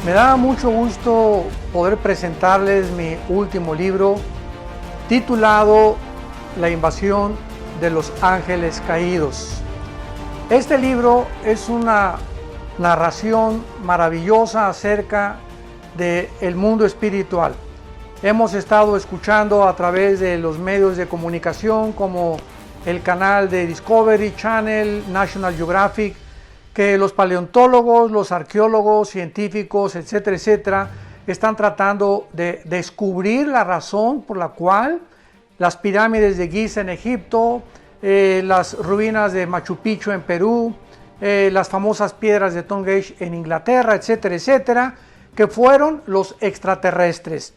Me da mucho gusto poder presentarles mi último libro titulado La invasión de los ángeles caídos. Este libro es una narración maravillosa acerca del mundo espiritual. Hemos estado escuchando a través de los medios de comunicación como el canal de Discovery Channel, National Geographic, que los paleontólogos, los arqueólogos, científicos, etcétera, etcétera, están tratando de descubrir la razón por la cual las pirámides de Giza en Egipto, las ruinas de Machu Picchu en Perú, las famosas piedras de Stonehenge en Inglaterra, etcétera, etcétera, que fueron los extraterrestres.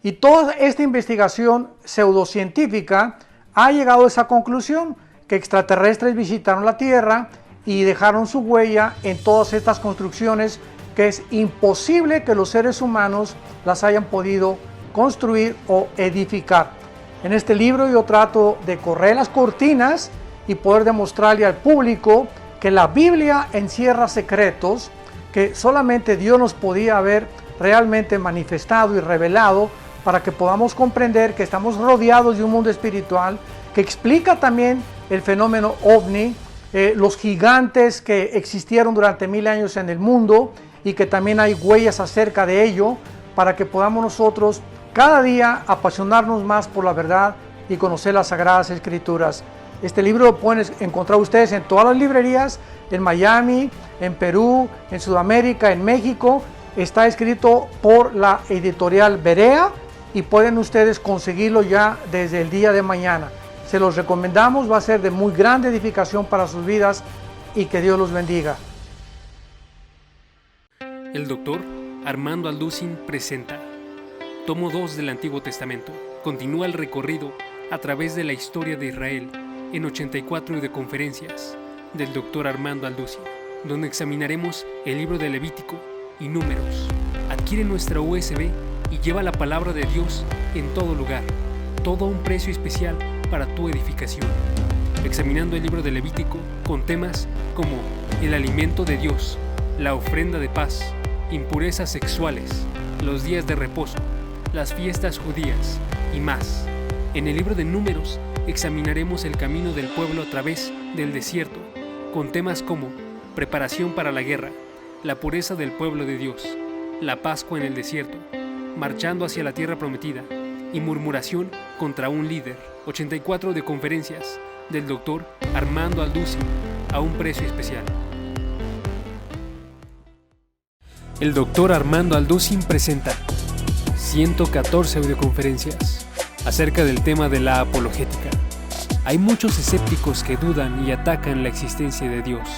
Y toda esta investigación pseudocientífica ha llegado a esa conclusión, que extraterrestres visitaron la Tierra y dejaron su huella en todas estas construcciones que es imposible que los seres humanos las hayan podido construir o edificar. En este libro yo trato de correr las cortinas y poder demostrarle al público que la Biblia encierra secretos que solamente Dios nos podía haber realmente manifestado y revelado para que podamos comprender que estamos rodeados de un mundo espiritual que explica también el fenómeno ovni, los gigantes que existieron durante 1000 años en el mundo y que también hay huellas acerca de ello, para que podamos nosotros cada día apasionarnos más por la verdad y conocer las Sagradas Escrituras. Este libro lo pueden encontrar ustedes en todas las librerías, en Miami, en Perú, en Sudamérica, en México. Está escrito por la editorial Berea y pueden ustedes conseguirlo ya desde el día de mañana. Se los recomendamos, va a ser de muy grande edificación para sus vidas y que Dios los bendiga. El doctor Armando Alducin presenta Tomo 2 del Antiguo Testamento. Continúa el recorrido a través de la historia de Israel en 84 de conferencias del doctor Armando Alducin, donde examinaremos el libro de Levítico y Números. Adquiere nuestra USB y lleva la palabra de Dios en todo lugar, todo a un precio especial para tu edificación. Examinando el libro de Levítico con temas como el alimento de Dios, la ofrenda de paz, impurezas sexuales, los días de reposo, las fiestas judías y más. En el libro de Números examinaremos el camino del pueblo a través del desierto, con temas como preparación para la guerra, la pureza del pueblo de Dios, la Pascua en el desierto, marchando hacia la tierra prometida y murmuración contra un líder. 84 de conferencias del doctor Armando Alducin a un precio especial. El doctor Armando Alducin presenta 114 audioconferencias acerca del tema de la apologética. Hay muchos escépticos que dudan y atacan la existencia de Dios.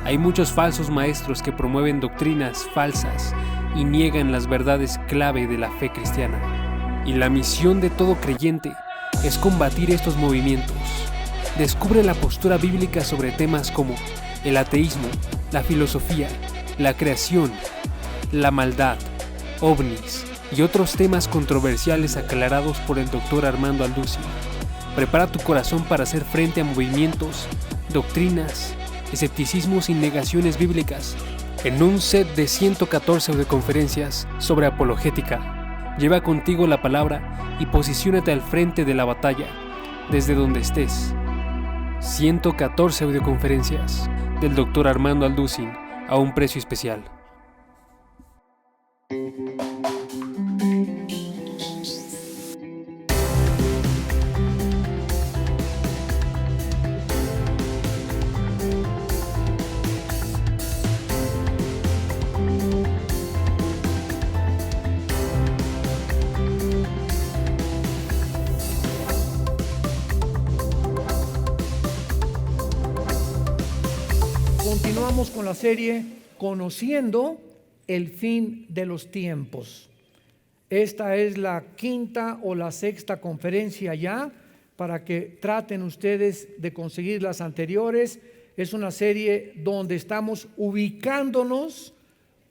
Hay muchos falsos maestros que promueven doctrinas falsas y niegan las verdades clave de la fe cristiana. Y la misión de todo creyente es combatir estos movimientos. Descubre la postura bíblica sobre temas como el ateísmo, la filosofía, la creación, la maldad, ovnis y otros temas controversiales aclarados por el doctor Armando Alducin. Prepara tu corazón para hacer frente a movimientos, doctrinas, escepticismos y negaciones bíblicas en un set de 114 audioconferencias sobre apologética. Lleva contigo la palabra y posiciónate al frente de la batalla, desde donde estés. 114 audioconferencias del doctor Armando Alducin a un precio especial. Continuamos con la serie Conociendo el fin de los tiempos. Esta es la quinta o la sexta conferencia ya, para que traten ustedes de conseguir las anteriores. Es una serie donde estamos ubicándonos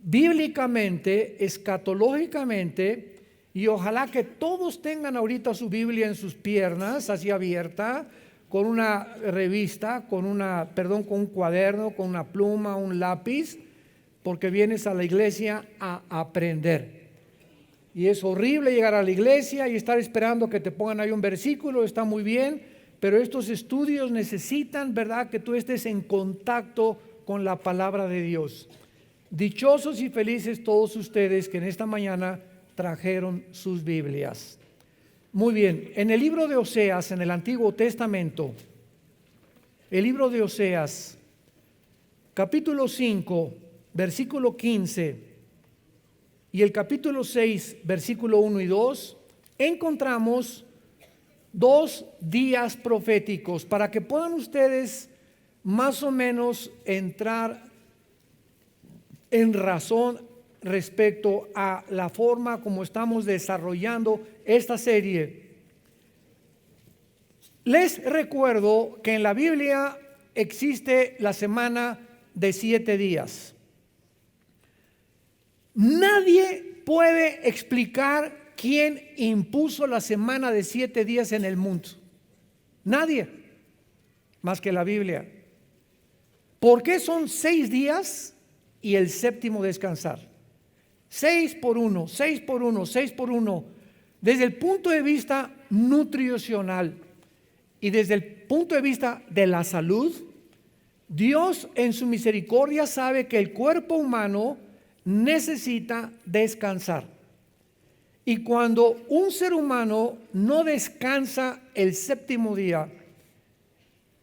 bíblicamente, escatológicamente, y ojalá que todos tengan ahorita su Biblia en sus piernas, así abierta, con una revista, con un cuaderno, con una pluma, un lápiz, porque vienes a la iglesia a aprender. Y es horrible llegar a la iglesia y estar esperando que te pongan ahí un versículo, está muy bien, pero estos estudios necesitan, ¿verdad?, que tú estés en contacto con la palabra de Dios. Dichosos y felices todos ustedes que en esta mañana trajeron sus Biblias. Muy bien, en el libro de Oseas, en el Antiguo Testamento, el libro de Oseas, capítulo 5, versículo 15, y el capítulo 6, versículo 1 y 2, encontramos 2 días proféticos para que puedan ustedes más o menos entrar en razón respecto a la forma como estamos desarrollando esta serie. Les recuerdo que en la Biblia existe la semana de 7 días. Nadie puede explicar quién impuso la semana de 7 días en el mundo. Nadie, más que la Biblia. ¿Por qué son 6 días y el séptimo descansar? 6 por 1, 6 por 1, 6 por 1. Desde el punto de vista nutricional y desde el punto de vista de la salud, Dios en su misericordia sabe que el cuerpo humano necesita descansar. Y cuando un ser humano no descansa el séptimo día,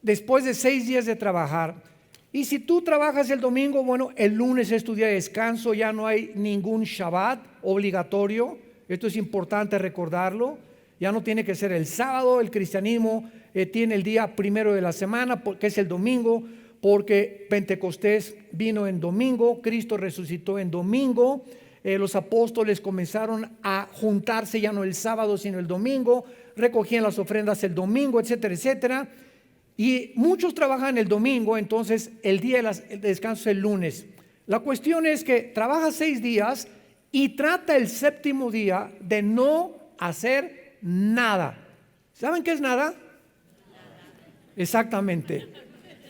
después de 6 días de trabajar, y si tú trabajas el domingo, bueno, el lunes es tu día de descanso, ya no hay ningún Shabbat obligatorio. Esto es importante recordarlo. Ya no tiene que ser el sábado. El cristianismo tiene el día primero de la semana, que es el domingo, porque Pentecostés vino en domingo, Cristo resucitó en domingo. Los apóstoles comenzaron a juntarse ya no el sábado sino el domingo, recogían las ofrendas el domingo, etcétera, etcétera. Y muchos trabajan el domingo, entonces el día de descanso es el lunes. La cuestión es que trabaja 6 días y trata el séptimo día de no hacer nada. ¿Saben qué es nada? Exactamente,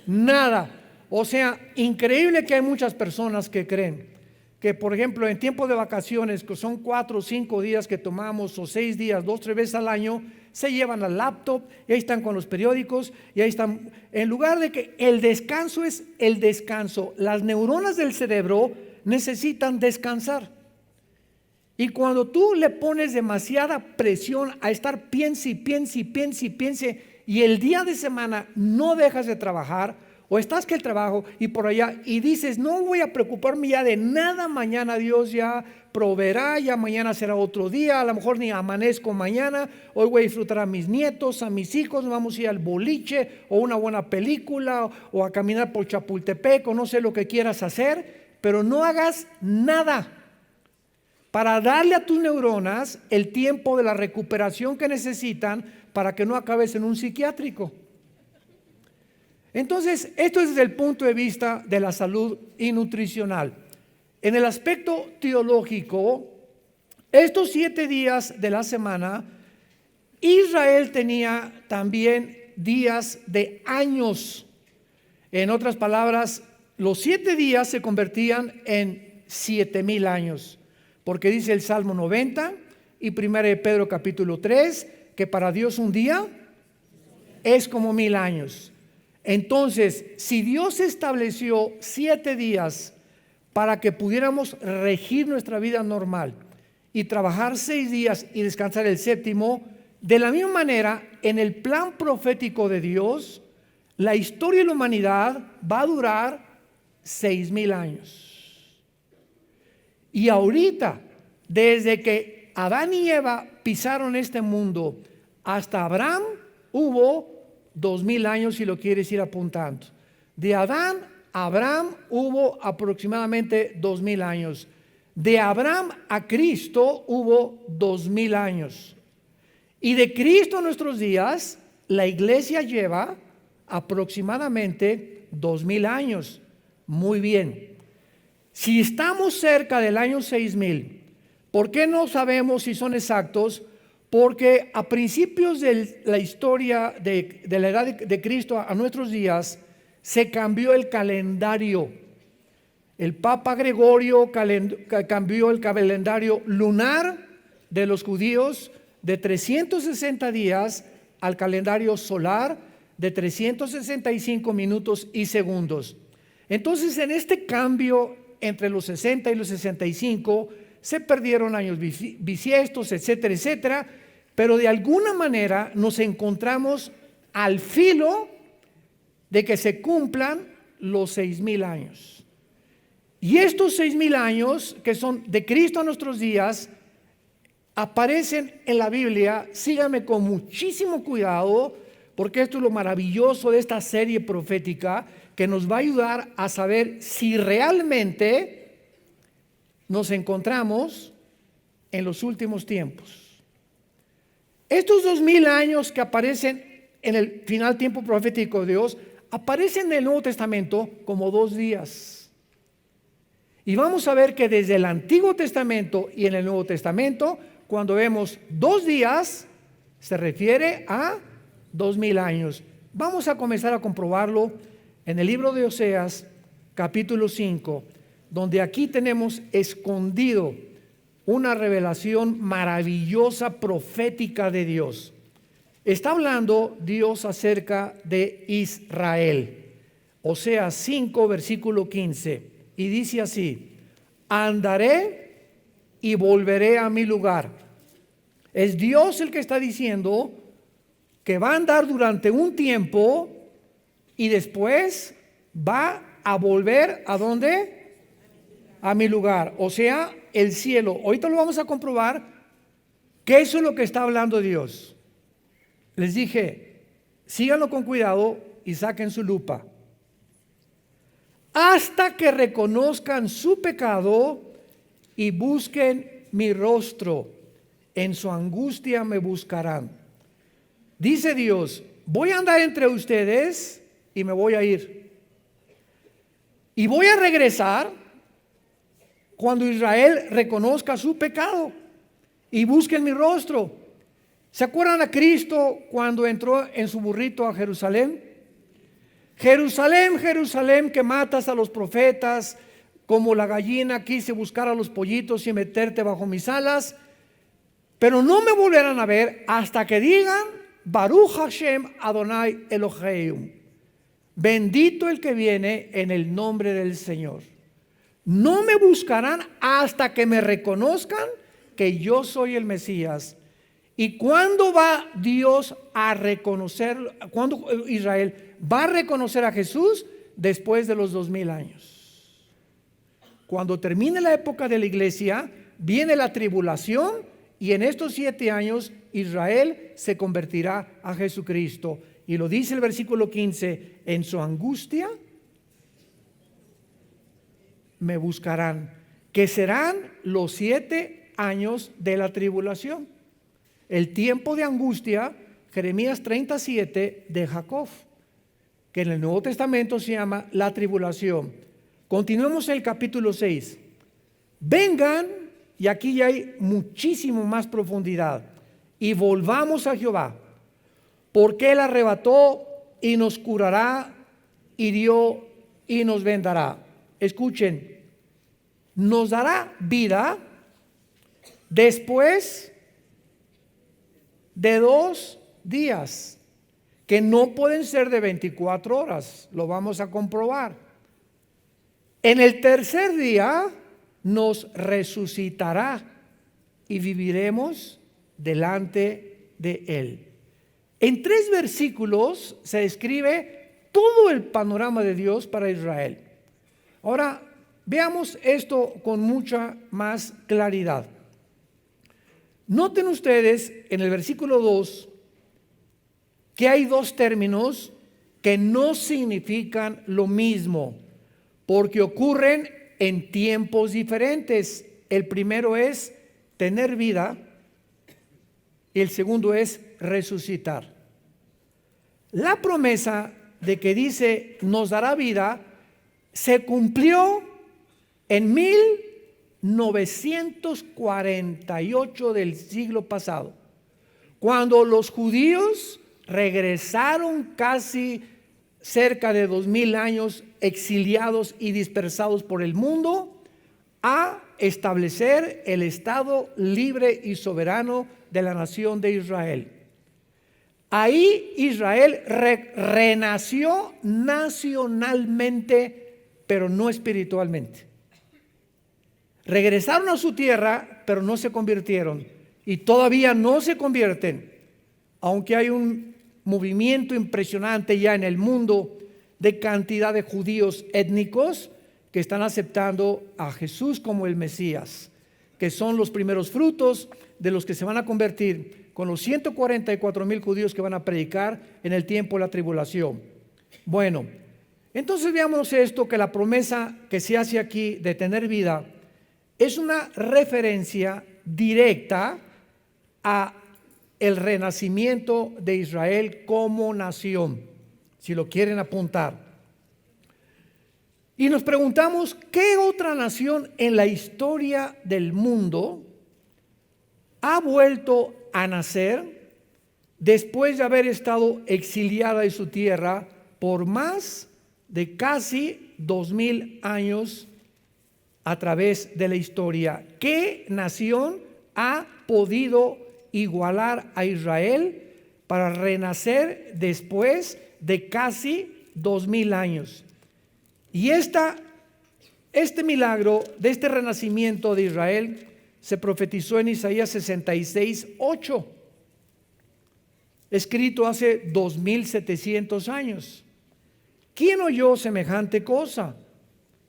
nada. O sea, increíble que hay muchas personas que creen que, por ejemplo, en tiempo de vacaciones, que son 4 o 5 días que tomamos, o 6 días, 2 o 3 veces al año, se llevan al laptop y ahí están con los periódicos y ahí están, en lugar de que el descanso es el descanso. Las neuronas del cerebro necesitan descansar. Y cuando tú le pones demasiada presión a estar piense y el día de semana no dejas de trabajar, o estás que el trabajo y por allá y dices, no voy a preocuparme ya de nada, mañana Dios ya proveerá, ya mañana será otro día, a lo mejor ni amanezco mañana, hoy voy a disfrutar a mis nietos, a mis hijos, vamos a ir al boliche o una buena película o a caminar por Chapultepec o no sé lo que quieras hacer, pero no hagas nada para darle a tus neuronas el tiempo de la recuperación que necesitan para que no acabes en un psiquiátrico. Entonces, esto es desde el punto de vista de la salud y nutricional. En el aspecto teológico, estos 7 días de la semana, Israel tenía también días de años. En otras palabras, los 7 días se convertían en 7,000 años. Porque dice el Salmo 90 y 1 de Pedro capítulo 3, que para Dios un día es como 1000 años. Entonces, si Dios estableció 7 días para que pudiéramos regir nuestra vida normal y trabajar 6 días y descansar el séptimo, de la misma manera, en el plan profético de Dios, la historia de la humanidad va a durar 6,000 años. Y ahorita, desde que Adán y Eva pisaron este mundo hasta Abraham, hubo 2,000 años, si lo quieres ir apuntando. De Adán a Abraham hubo aproximadamente 2,000 años. De Abraham a Cristo hubo 2,000 años. Y de Cristo a nuestros días, la iglesia lleva aproximadamente 2,000 años. Muy bien. Si estamos cerca del año 6,000, ¿por qué no sabemos si son exactos? Porque a principios de la historia de la edad de Cristo a nuestros días, se cambió el calendario. El Papa Gregorio cambió el calendario lunar de los judíos de 360 días al calendario solar de 365 minutos y segundos. Entonces, en este cambio entre los 60 y los 65 se perdieron años bisiestos, etcétera, etcétera, pero de alguna manera nos encontramos al filo de que se cumplan los 6,000 años. Y estos 6,000 años que son de Cristo a nuestros días aparecen en la Biblia. Síganme con muchísimo cuidado, porque esto es lo maravilloso de esta serie profética, que nos va a ayudar a saber si realmente nos encontramos en los últimos tiempos. Estos 2,000 años que aparecen en el final tiempo profético de Dios, aparecen en el Nuevo Testamento como 2 días. Y vamos a ver que desde el Antiguo Testamento y en el Nuevo Testamento, cuando vemos 2 días, se refiere a 2,000 años. Vamos a comenzar a comprobarlo en el libro de Oseas, capítulo 5, donde aquí tenemos escondido una revelación maravillosa profética de Dios. Está hablando Dios acerca de Israel. Oseas 5, versículo 15, y dice así: andaré y volveré a mi lugar. Es Dios el que está diciendo que va a andar durante un tiempo y después va a volver ¿a dónde? A mi lugar, o sea, el cielo. Ahorita lo vamos a comprobar que eso es lo que está hablando Dios. Les dije, síganlo con cuidado y saquen su lupa. Hasta que reconozcan su pecado y busquen mi rostro, en su angustia me buscarán. Dice Dios, voy a andar entre ustedes y me voy a ir. Y voy a regresar cuando Israel reconozca su pecado y busquen mi rostro. ¿Se acuerdan a Cristo cuando entró en su burrito a Jerusalén? Jerusalén, Jerusalén, que matas a los profetas, como la gallina quise buscar a los pollitos y meterte bajo mis alas, pero no me volverán a ver hasta que digan Baruch Hashem Adonai Eloheinu, bendito el que viene en el nombre del Señor. No me buscarán hasta que me reconozcan que yo soy el Mesías. ¿Y cuándo va Dios a reconocer, cuándo Israel va a reconocer a Jesús? Después de los 2,000 años. Cuando termine la época de la iglesia, viene la tribulación, y en estos 7 años Israel se convertirá a Jesucristo. Y lo dice el versículo 15, en su angustia me buscarán, que serán los 7 años de la tribulación. El tiempo de angustia, Jeremías 37 de Jacob, que en el Nuevo Testamento se llama la tribulación. Continuemos en el capítulo 6. Vengan, y aquí ya hay muchísimo más profundidad, y volvamos a Jehová, porque Él arrebató y nos curará, hirió y nos vendará. Escuchen, nos dará vida después de 2 días, que no pueden ser de 24 horas, lo vamos a comprobar. En el tercer día nos resucitará y viviremos delante de Él. En 3 versículos se describe todo el panorama de Dios para Israel. Ahora, veamos esto con mucha más claridad. Noten ustedes en el versículo 2 que hay 2 términos que no significan lo mismo, porque ocurren en tiempos diferentes. El primero es tener vida y el segundo es resucitar. La promesa de que dice nos dará vida se cumplió en 1948 del siglo pasado, cuando los judíos regresaron casi cerca de 2000 años exiliados y dispersados por el mundo, a establecer el Estado libre y soberano de la nación de Israel. Ahí Israel renació nacionalmente, pero no espiritualmente. Regresaron a su tierra, pero no se convirtieron. Y todavía no se convierten, aunque hay un movimiento impresionante ya en el mundo de cantidad de judíos étnicos que están aceptando a Jesús como el Mesías, que son los primeros frutos de los que se van a convertir con los 144,000 judíos que van a predicar en el tiempo de la tribulación. Bueno, entonces veamos esto, que la promesa que se hace aquí de tener vida es una referencia directa a el renacimiento de Israel como nación, si lo quieren apuntar. Y nos preguntamos, ¿qué otra nación en la historia del mundo ha vuelto a nacer después de haber estado exiliada de su tierra por más de casi 2000 años a través de la historia? ¿Qué nación ha podido igualar a Israel para renacer después de casi 2000 años? Y este milagro de este renacimiento de Israel se profetizó en Isaías 66:8, escrito hace 2700 años. ¿Quién oyó semejante cosa?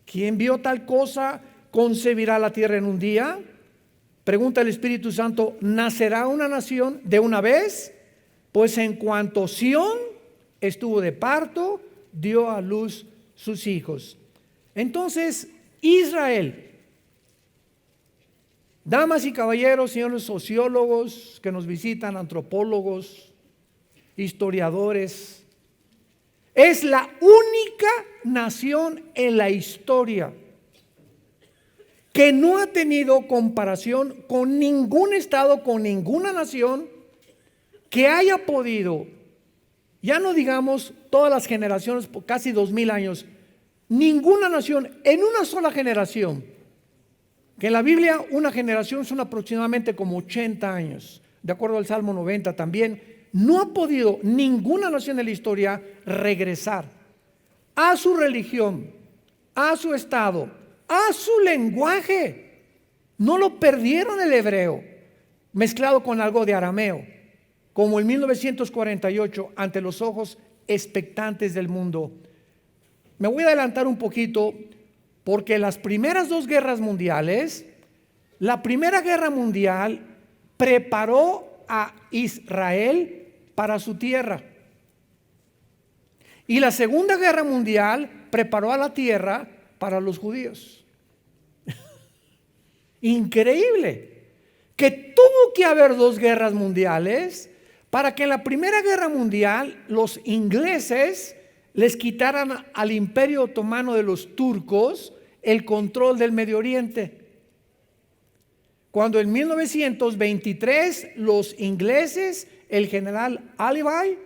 ¿Quién vio tal cosa? ¿Concebirá la tierra en un día? Pregunta el Espíritu Santo, ¿nacerá una nación de una vez? Pues en cuanto Sión estuvo de parto, dio a luz sus hijos. Entonces, Israel, damas y caballeros, señores sociólogos que nos visitan, antropólogos, historiadores, es la única nación en la historia que no ha tenido comparación con ningún estado, con ninguna nación que haya podido, ya no digamos todas las generaciones, por casi 2000 años, ninguna nación en una sola generación, que en la Biblia una generación son aproximadamente como 80 años, de acuerdo al Salmo 90 también, no ha podido ninguna nación en la historia regresar a su religión, a su estado, a su lenguaje. No lo perdieron el hebreo, mezclado con algo de arameo, como en 1948, ante los ojos expectantes del mundo. Me voy a adelantar un poquito, porque las primeras dos guerras mundiales, la Primera Guerra Mundial preparó a Israel para su tierra, y la Segunda Guerra Mundial preparó a la tierra para los judíos. Increíble que tuvo que haber dos guerras mundiales para que en la Primera Guerra Mundial los ingleses les quitaran al Imperio Otomano de los turcos el control del Medio Oriente. Cuando en 1923 los ingleses, el general Alibay,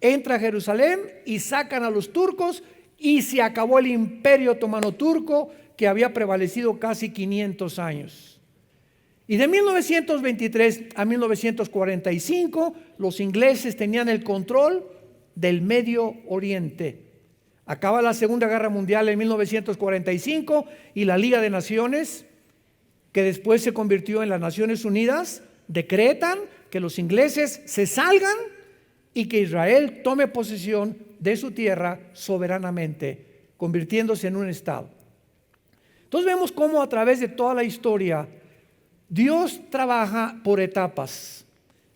entra a Jerusalén y sacan a los turcos, y se acabó el Imperio Otomano turco, que había prevalecido casi 500 años. Y de 1923 a 1945 los ingleses tenían el control del Medio Oriente. Acaba la Segunda Guerra Mundial en 1945 y la Liga de Naciones, que después se convirtió en las Naciones Unidas, decretan que los ingleses se salgan y que Israel tome posesión de su tierra soberanamente, convirtiéndose en un estado. Entonces vemos cómo a través de toda la historia Dios trabaja por etapas.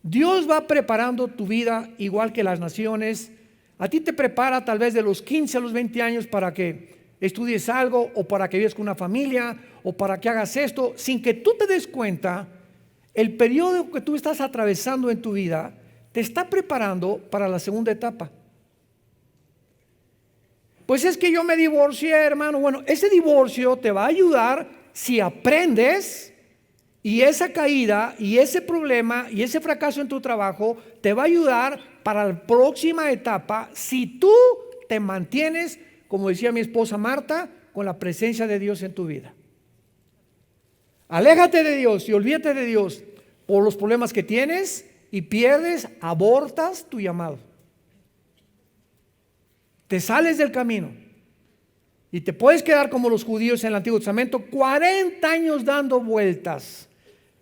Dios va preparando tu vida igual que las naciones. A ti te prepara tal vez de los 15 a los 20 años para que estudies algo, o para que vivas con una familia, o para que hagas esto, sin que tú te des cuenta. El periodo que tú estás atravesando en tu vida te está preparando para la segunda etapa. Pues es que yo me divorcié, hermano. Bueno, ese divorcio te va a ayudar si aprendes, y esa caída y ese problema y ese fracaso en tu trabajo te va a ayudar para la próxima etapa si tú te mantienes, como decía mi esposa Marta, con la presencia de Dios en tu vida. Aléjate de Dios y olvídate de Dios por los problemas que tienes y pierdes, abortas tu llamado. Te sales del camino y te puedes quedar como los judíos en el Antiguo Testamento, 40 años dando vueltas.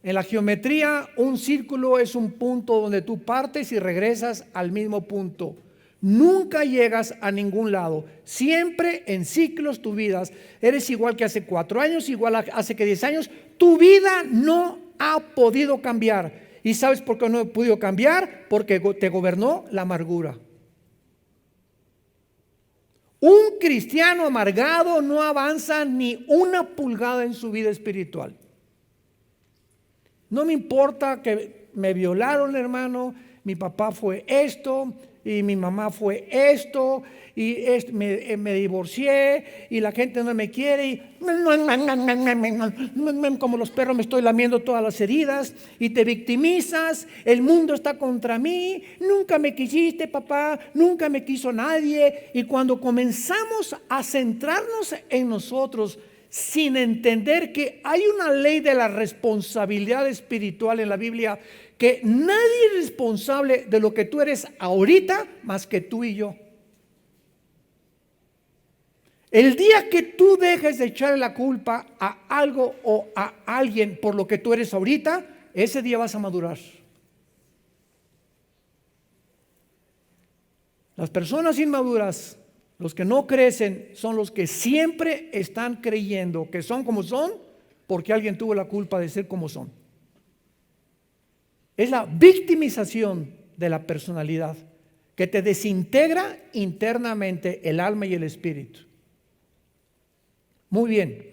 En la geometría, un círculo es un punto donde tú partes y regresas al mismo punto. Nunca llegas a ningún lado. Siempre en ciclos tu vida. Eres igual que hace 4 años, igual hace que 10 años. Tu vida no ha podido cambiar. ¿Y sabes por qué no ha podido cambiar? Porque te gobernó la amargura. Un cristiano amargado no avanza ni una pulgada en su vida espiritual. No me importa que me violaron, hermano, mi papá fue esto y mi mamá fue esto y me divorcié y la gente no me quiere y como los perros me estoy lamiendo todas las heridas y te victimizas, el mundo está contra mí, nunca me quisiste papá, nunca me quiso nadie. Y cuando comenzamos a centrarnos en nosotros sin entender que hay una ley de la responsabilidad espiritual en la Biblia, que nadie es responsable de lo que tú eres ahorita más que tú y yo. El día que tú dejes de echarle la culpa a algo o a alguien por lo que tú eres ahorita, ese día vas a madurar. Las personas inmaduras, los que no crecen, son los que siempre están creyendo que son como son porque alguien tuvo la culpa de ser como son. Es la victimización de la personalidad que te desintegra internamente el alma y el espíritu. Muy bien.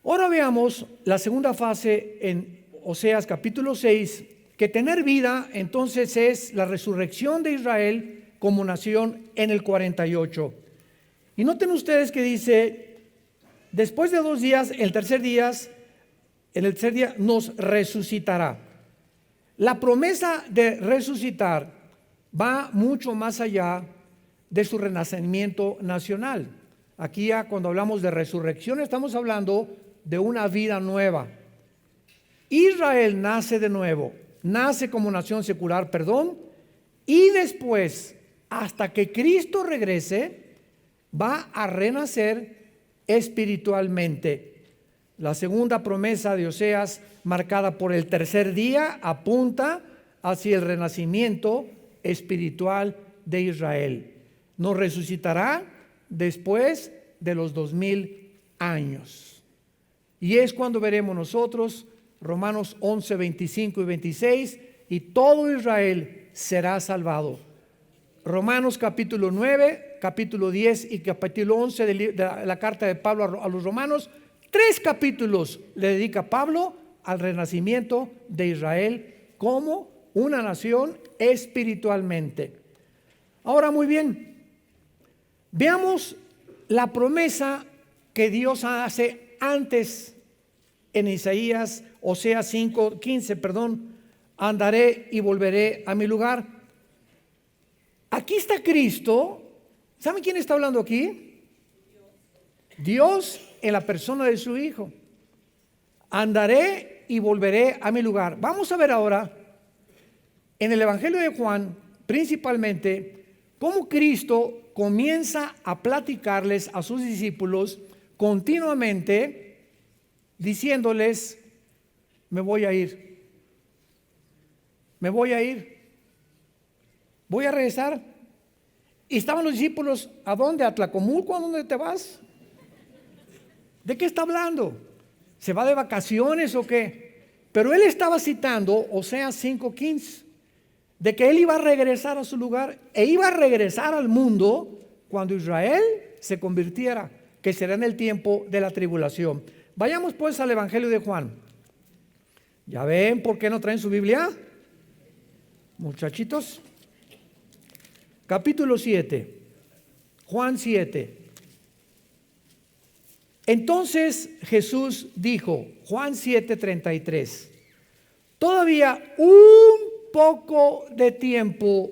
Ahora veamos la segunda fase en Oseas capítulo 6, que tener vida entonces es la resurrección de Israel como nación en el 48. Y noten ustedes que dice, después de 2 días, en el tercer día nos resucitará. La promesa de resucitar va mucho más allá de su renacimiento nacional. Aquí ya cuando hablamos de resurrección estamos hablando de una vida nueva. Israel nace de nuevo, nace como nación secular, y después, hasta que Cristo regrese, va a renacer espiritualmente. La segunda promesa de Oseas, marcada por el tercer día, apunta hacia el renacimiento espiritual de Israel. Nos resucitará después de los 2000 años. Y es cuando veremos nosotros Romanos 11, 25 y 26, y todo Israel será salvado. Romanos capítulo 9, capítulo 10 y capítulo 11 de la carta de Pablo a los romanos, 3 capítulos le dedica Pablo al renacimiento de Israel como una nación espiritualmente. Ahora muy bien, veamos la promesa que Dios hace antes en Isaías, Oseas 5, 15, andaré y volveré a mi lugar. Aquí está Cristo. ¿Saben quién está hablando aquí? Dios en la persona de su Hijo. Andaré y volveré a mi lugar. Vamos a ver ahora en el Evangelio de Juan, principalmente, cómo Cristo comienza a platicarles a sus discípulos continuamente, diciéndoles, me voy a ir, voy a regresar. Y estaban los discípulos, ¿a dónde? ¿A Tlacomulco? ¿A dónde te vas? ¿De qué está hablando? ¿Se va de vacaciones o qué? Pero él estaba citando Oseas 5:15, de que él iba a regresar a su lugar e iba a regresar al mundo cuando Israel se convirtiera, que será en el tiempo de la tribulación. Vayamos pues al Evangelio de Juan. ¿Ya ven por qué no traen su Biblia? Muchachitos. Capítulo 7, Juan 7. Entonces Jesús dijo, Juan 7:33, todavía un poco de tiempo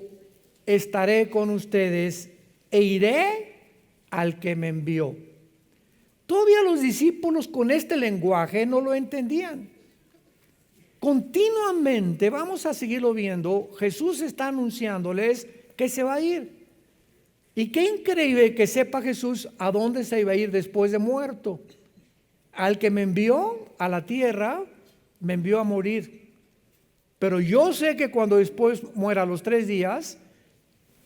estaré con ustedes e iré al que me envió. Todavía los discípulos con este lenguaje no lo entendían. Continuamente, vamos a seguirlo viendo, Jesús está anunciándoles que se va a ir. Y qué increíble que sepa Jesús a dónde se iba a ir después de muerto. Al que me envió a la tierra, me envió a morir. Pero yo sé que cuando después muera a los 3 días,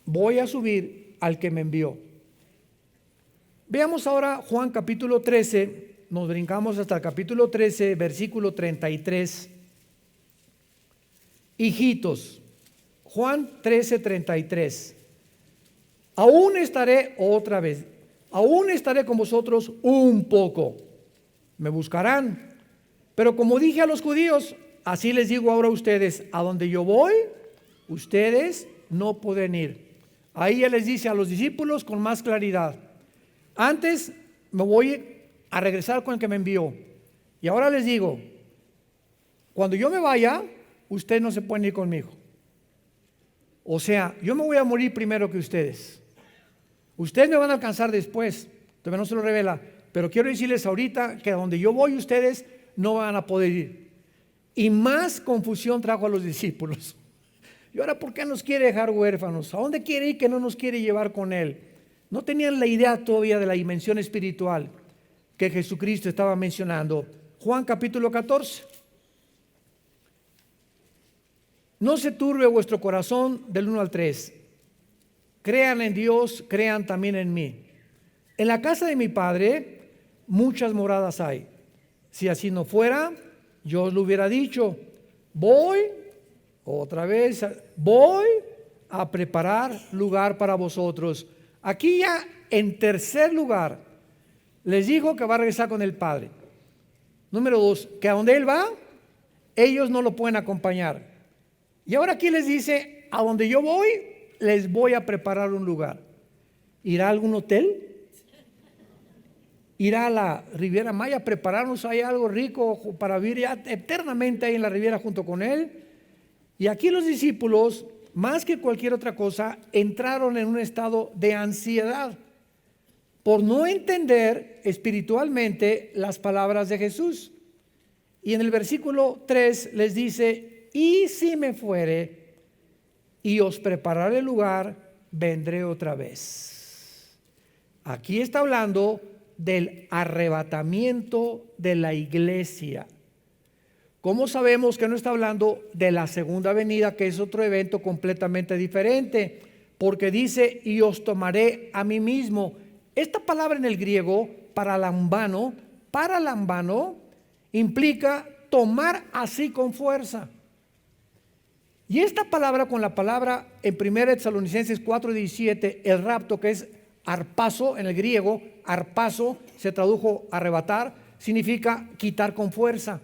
voy a subir al que me envió. Veamos ahora Juan capítulo 13, nos brincamos hasta el capítulo 13, versículo 33. Hijitos, Juan 13, 33. Aún estaré otra vez, aún estaré con vosotros un poco. Me buscarán, pero como dije a los judíos, así les digo ahora a ustedes, a donde yo voy, ustedes no pueden ir. Ahí Él les dice a los discípulos con más claridad: antes me voy a regresar con el que me envió. Y ahora les digo, cuando yo me vaya, ustedes no se pueden ir conmigo. O sea, yo me voy a morir primero que ustedes. Ustedes me van a alcanzar después, todavía no se lo revela, pero quiero decirles ahorita que a donde yo voy ustedes no van a poder ir. Y más confusión trajo a los discípulos. ¿Y ahora por qué nos quiere dejar huérfanos? ¿A dónde quiere ir que no nos quiere llevar con Él? No tenían la idea todavía de la dimensión espiritual que Jesucristo estaba mencionando. Juan capítulo 14. No se turbe vuestro corazón, del 1 al 3. Crean en Dios, crean también en mí. En la casa de mi Padre muchas moradas hay. Si así no fuera, yo os lo hubiera dicho. Voy a preparar lugar para vosotros. Aquí ya en tercer lugar les dijo que va a regresar con el Padre. Número 2, que a donde Él va, ellos no lo pueden acompañar. Y ahora aquí les dice, a donde yo voy, les voy a preparar un lugar. ¿Irá a algún hotel? ¿Irá a la Riviera Maya a prepararnos ahí algo rico para vivir ya eternamente ahí en la Riviera junto con Él? Y aquí los discípulos, más que cualquier otra cosa, entraron en un estado de ansiedad por no entender espiritualmente las palabras de Jesús. Y en el versículo 3 les dice: y si me fuere y os prepararé el lugar, vendré otra vez. Aquí está hablando del arrebatamiento de la iglesia. ¿Cómo sabemos que no está hablando de la segunda venida, que es otro evento completamente diferente? Porque dice: y os tomaré a mí mismo. Esta palabra en el griego, paralambano, implica tomar así con fuerza. Y esta palabra, con la palabra en 1 Tesalonicenses 4:17, el rapto, que es arpazo en el griego, arpazo se tradujo arrebatar, significa quitar con fuerza.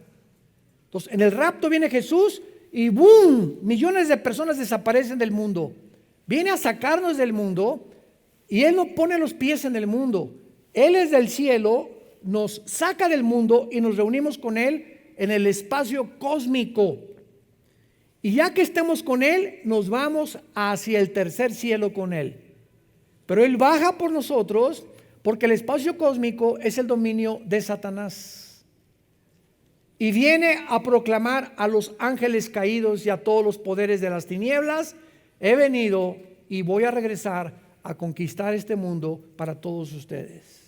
Entonces, en el rapto viene Jesús y ¡boom! Millones de personas desaparecen del mundo. Viene a sacarnos del mundo y Él no pone los pies en el mundo. Él es del cielo, nos saca del mundo y nos reunimos con Él en el espacio cósmico. Y ya que estemos con Él, nos vamos hacia el tercer cielo con Él. Pero Él baja por nosotros porque el espacio cósmico es el dominio de Satanás. Y viene a proclamar a los ángeles caídos y a todos los poderes de las tinieblas: he venido y voy a regresar a conquistar este mundo para todos ustedes.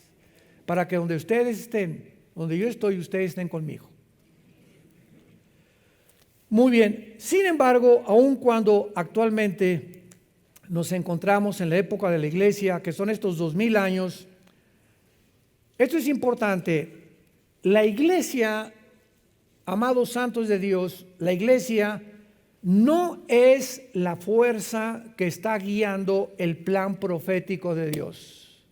Para que donde ustedes estén, donde yo estoy, ustedes estén conmigo. Muy bien, sin embargo, aun cuando actualmente nos encontramos en la época de la iglesia, que son estos 2000 años, esto es importante. La iglesia, amados santos de Dios, la iglesia no es la fuerza que está guiando el plan profético de Dios.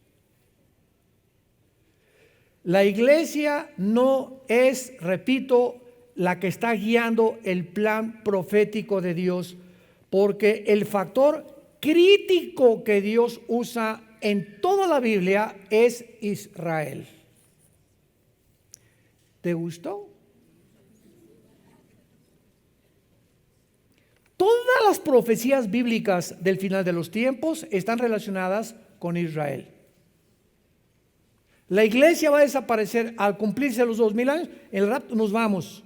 La iglesia no es, repito, la que está guiando el plan profético de Dios, porque el factor crítico que Dios usa en toda la Biblia es Israel. ¿Te gustó? Todas las profecías bíblicas del final de los tiempos están relacionadas con Israel. La iglesia va a desaparecer al cumplirse los 2000 años, el rapto nos vamos.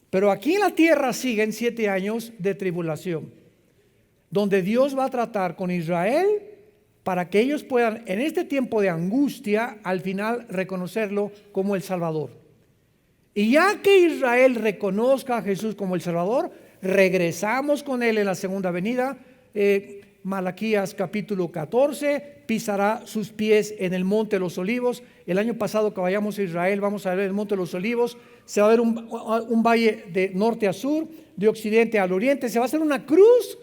Pero aquí en la tierra siguen 7 años de tribulación, donde Dios va a tratar con Israel para que ellos puedan, en este tiempo de angustia, al final reconocerlo como el Salvador. Y ya que Israel reconozca a Jesús como el Salvador, regresamos con Él en la segunda venida. Malaquías capítulo 14, pisará sus pies en el monte de los olivos. El año pasado que vayamos a Israel, vamos a ver el monte de los olivos. Se va a ver un valle de norte a sur, de occidente al oriente. Se va a hacer una cruz,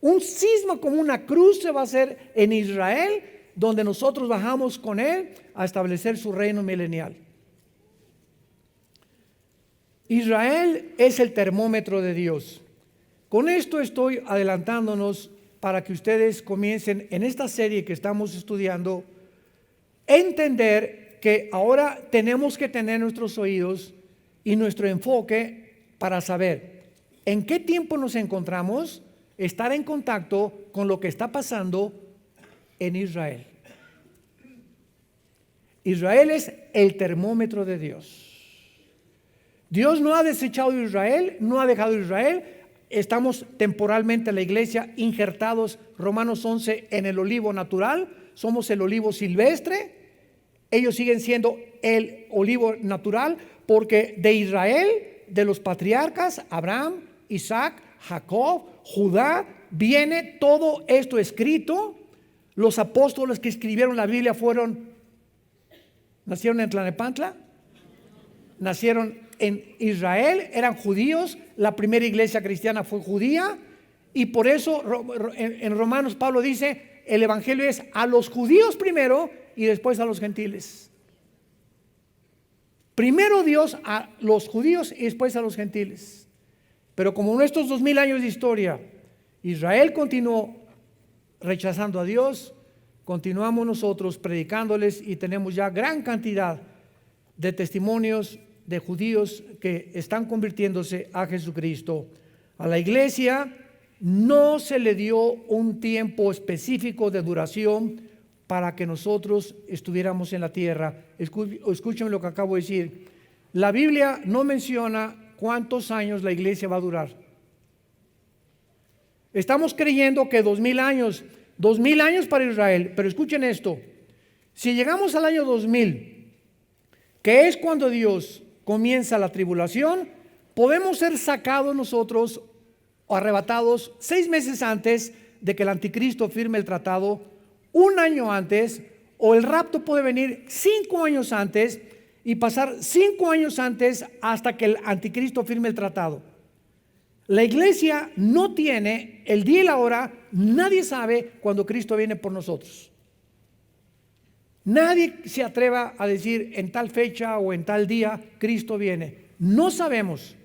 un cisma como una cruz se va a hacer en Israel, donde nosotros bajamos con Él a establecer su reino milenial. Israel es el termómetro de Dios. Con esto estoy adelantándonos para que ustedes comiencen en esta serie que estamos estudiando, entender que ahora tenemos que tener nuestros oídos y nuestro enfoque para saber en qué tiempo nos encontramos, estar en contacto con lo que está pasando en Israel. Israel es el termómetro de Dios. Dios no ha desechado a Israel, no ha dejado a Israel. Estamos temporalmente en la iglesia injertados, Romanos 11, en el olivo natural. Somos el olivo silvestre. Ellos siguen siendo el olivo natural porque de Israel, de los patriarcas, Abraham, Isaac, Jacob, Judá, viene todo esto escrito. Los apóstoles que escribieron la Biblia nacieron en Tlalnepantla, nacieron en Israel, eran judíos, la primera iglesia cristiana fue judía, y por eso en Romanos Pablo dice, el evangelio es a los judíos primero y después a los gentiles. Primero Dios a los judíos y después a los gentiles. Pero como en estos 2000 años de historia Israel continuó rechazando a Dios, continuamos nosotros predicándoles y tenemos ya gran cantidad de testimonios de judíos que están convirtiéndose a Jesucristo. A la iglesia no se le dio un tiempo específico de duración para que nosotros estuviéramos en la tierra. Escúchenme lo que acabo de decir. La Biblia no menciona cuántos años la iglesia va a durar. Estamos creyendo que 2000 años para Israel, pero escuchen esto. Si llegamos al año 2000, que es cuando Dios comienza la tribulación, podemos ser sacados nosotros o arrebatados 6 meses antes de que el anticristo firme el tratado, 1 año antes, o el rapto puede venir 5 años antes y pasar 5 años antes hasta que el anticristo firme el tratado. La iglesia no tiene el día y la hora, nadie sabe cuando Cristo viene por nosotros. Nadie se atreva a decir en tal fecha o en tal día Cristo viene. No sabemos.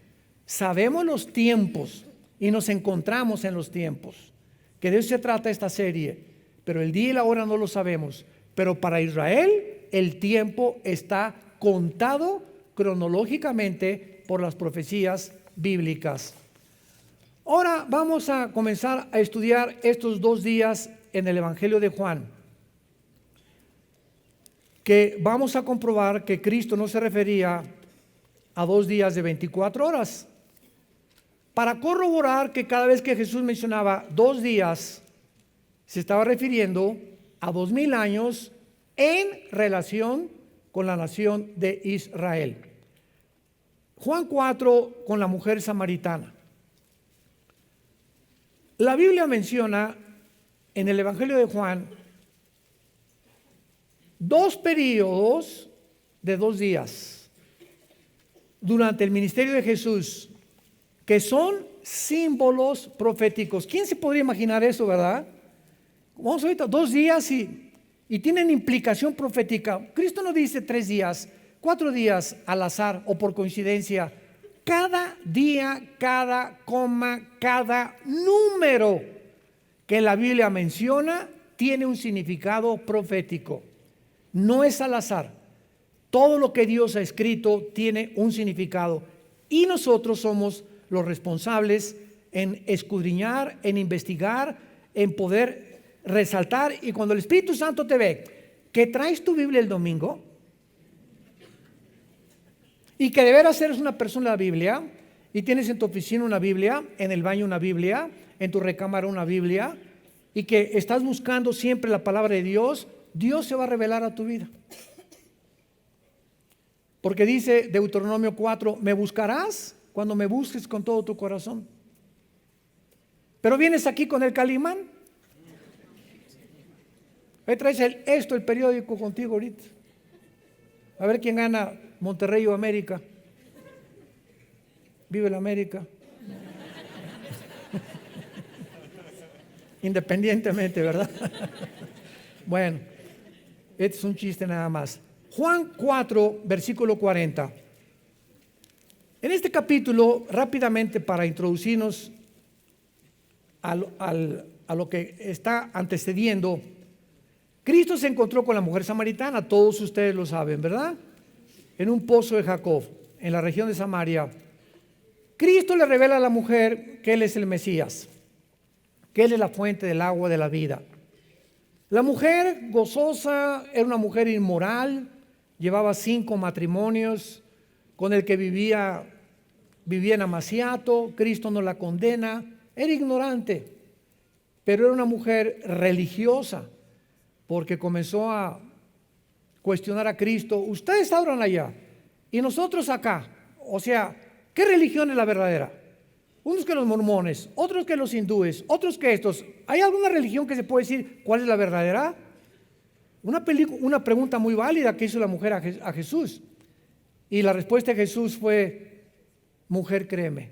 Sabemos los tiempos y nos encontramos en los tiempos. Que de eso se trata esta serie. Pero el día y la hora no lo sabemos. Pero para Israel el tiempo está contado cronológicamente por las profecías bíblicas. Ahora vamos a comenzar a estudiar estos 2 días en el Evangelio de Juan, que vamos a comprobar que Cristo no se refería a 2 días de 24 horas. Para corroborar que cada vez que Jesús mencionaba 2 días, se estaba refiriendo a 2000 años en relación con la nación de Israel. Juan 4 con la mujer samaritana. La Biblia menciona en el Evangelio de Juan 2 periodos de 2 días durante el ministerio de Jesús, que son símbolos proféticos. ¿Quién se podría imaginar eso, verdad? Vamos ahorita 2 días y tienen implicación profética. Cristo no dice 3 días, 4 días al azar o por coincidencia. Cada día, cada coma, cada número que la Biblia menciona tiene un significado profético. No es al azar. Todo lo que Dios ha escrito tiene un significado y nosotros somos los responsables en escudriñar, en investigar, en poder resaltar, y cuando el Espíritu Santo te ve que traes tu Biblia el domingo y que de veras eres una persona de la Biblia y tienes en tu oficina una Biblia, en el baño una Biblia, en tu recámara una Biblia, y que estás buscando siempre la palabra de Dios, Dios se va a revelar a tu vida. Porque dice Deuteronomio 4, me buscarás cuando me busques con todo tu corazón. Pero vienes aquí con el Calimán. Ahí traes el periódico contigo ahorita. A ver quién gana, Monterrey o América. Vive la América. Independientemente, ¿verdad? Bueno, este es un chiste nada más. Juan 4, versículo 40. En este capítulo, rápidamente para introducirnos a lo que está antecediendo, Cristo se encontró con la mujer samaritana, todos ustedes lo saben, ¿verdad? En un pozo de Jacob, en la región de Samaria. Cristo le revela a la mujer que Él es el Mesías, que Él es la fuente del agua de la vida. La mujer gozosa era una mujer inmoral, llevaba 5 matrimonios, con el que vivía en amaciato. Cristo no la condena, era ignorante, pero era una mujer religiosa, porque comenzó a cuestionar a Cristo. Ustedes adoran allá y nosotros acá. O sea, ¿qué religión es la verdadera? Unos que los mormones, otros que los hindúes, otros que estos. ¿Hay alguna religión que se puede decir cuál es la verdadera? Una pregunta muy válida que hizo la mujer a Jesús. Y la respuesta de Jesús fue: mujer, créeme.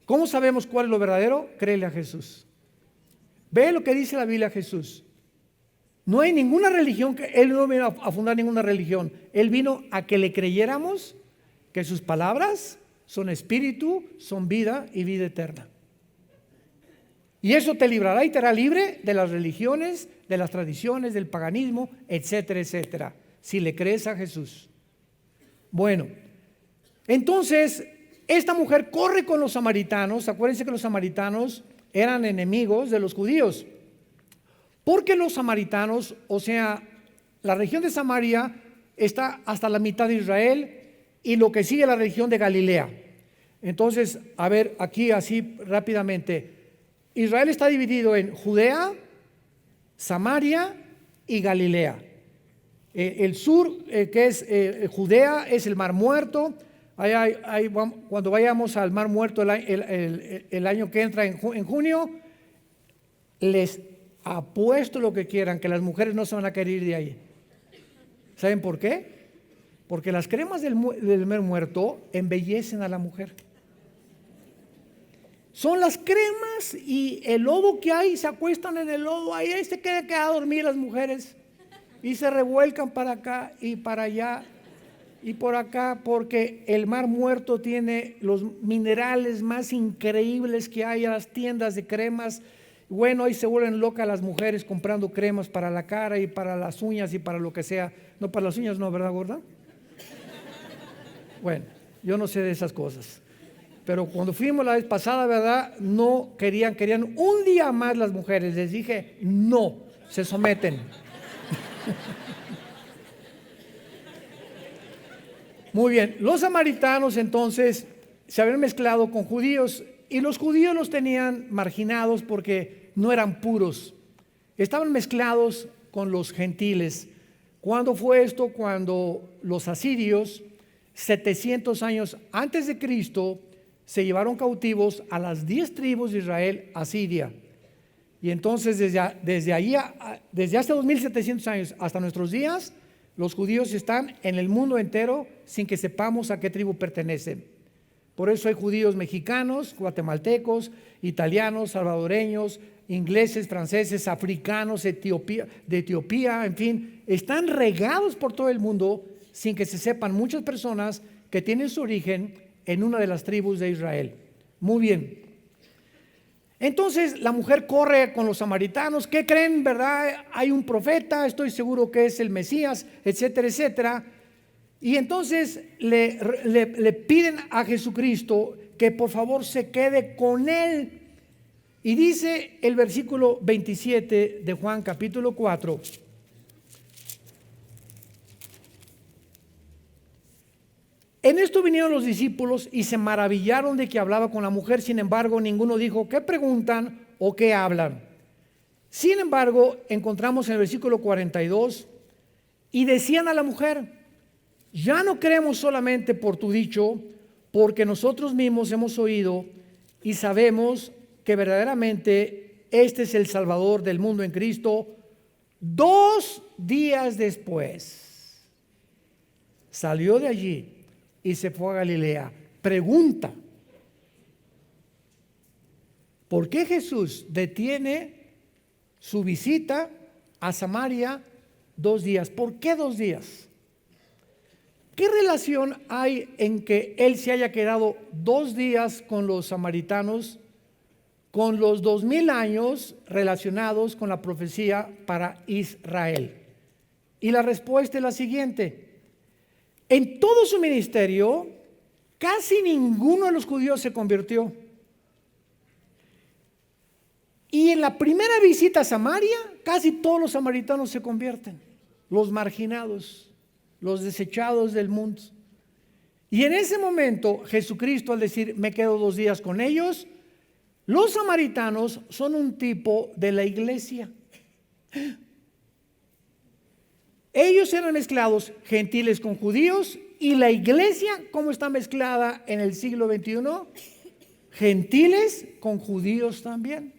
¿Cómo sabemos cuál es lo verdadero? Créele a Jesús. Ve lo que dice la Biblia a Jesús. No hay ninguna religión, Él no vino a fundar ninguna religión. Él vino a que le creyéramos que sus palabras son espíritu, son vida y vida eterna. Y eso te librará y te hará libre de las religiones, de las tradiciones, del paganismo, etcétera, etcétera, si le crees a Jesús. Bueno, entonces esta mujer corre con los samaritanos. Acuérdense que los samaritanos eran enemigos de los judíos, porque los samaritanos, o sea, la región de Samaria está hasta la mitad de Israel y lo que sigue la región de Galilea. Entonces, a ver, aquí así rápidamente, Israel está dividido en Judea, Samaria y Galilea. El sur, que es Judea, es el Mar Muerto. Cuando vayamos al Mar Muerto el año que entra en junio, les apuesto lo que quieran que las mujeres no se van a querer ir de ahí. ¿Saben por qué? Porque las cremas del Mar Muerto embellecen a la mujer. Son las cremas y el lodo que hay, se acuestan en el lodo, ahí se quedan a dormir las mujeres y se revuelcan para acá y para allá y por acá, porque el Mar Muerto tiene los minerales más increíbles que hay. A las tiendas de cremas, bueno, ahí se vuelven locas las mujeres comprando cremas para la cara y para las uñas y para lo que sea. No, para las uñas no, ¿verdad, gorda? Bueno, yo no sé de esas cosas. Pero cuando fuimos la vez pasada, ¿verdad? No querían un día más las mujeres. Les dije, no, se someten. Muy bien, los samaritanos entonces se habían mezclado con judíos y los judíos los tenían marginados porque no eran puros. Estaban mezclados con los gentiles. ¿Cuándo fue esto? Cuando los asirios, 700 años antes de Cristo, se llevaron cautivos a las 10 tribus de Israel a Siria. Y entonces desde hace 2700 años hasta nuestros días, los judíos están en el mundo entero sin que sepamos a qué tribu pertenecen. Por eso hay judíos mexicanos, guatemaltecos, italianos, salvadoreños, ingleses, franceses, africanos, de Etiopía, en fin, están regados por todo el mundo sin que se sepan muchas personas que tienen su origen en una de las tribus de Israel. Muy bien. Entonces la mujer corre con los samaritanos. ¿Qué creen, verdad? Hay un profeta, estoy seguro que es el Mesías, etcétera, etcétera. Y entonces le piden a Jesucristo que por favor se quede con él. Y dice el versículo 27 de Juan capítulo 4. En esto vinieron los discípulos y se maravillaron de que hablaba con la mujer. Sin embargo, ninguno dijo, ¿qué preguntan o qué hablan? Sin embargo, encontramos en el versículo 42, y decían a la mujer, ya no creemos solamente por tu dicho, porque nosotros mismos hemos oído y sabemos que verdaderamente este es el Salvador del mundo en Cristo. 2 días después salió de allí y se fue a Galilea. Pregunta, ¿por qué Jesús detiene su visita a Samaria 2 días? ¿Por qué 2 días? ¿Qué relación hay en que Él se haya quedado 2 días con los samaritanos, con los 2000 años relacionados con la profecía para Israel? Y la respuesta es la siguiente. En todo su ministerio, casi ninguno de los judíos se convirtió. Y en la primera visita a Samaria, casi todos los samaritanos se convierten, los marginados, los desechados del mundo. Y en ese momento, Jesucristo, al decir, me quedo 2 días con ellos, los samaritanos son un tipo de la iglesia. Ellos eran mezclados, gentiles con judíos, y la iglesia, ¿cómo está mezclada en el siglo XXI? Gentiles con judíos también.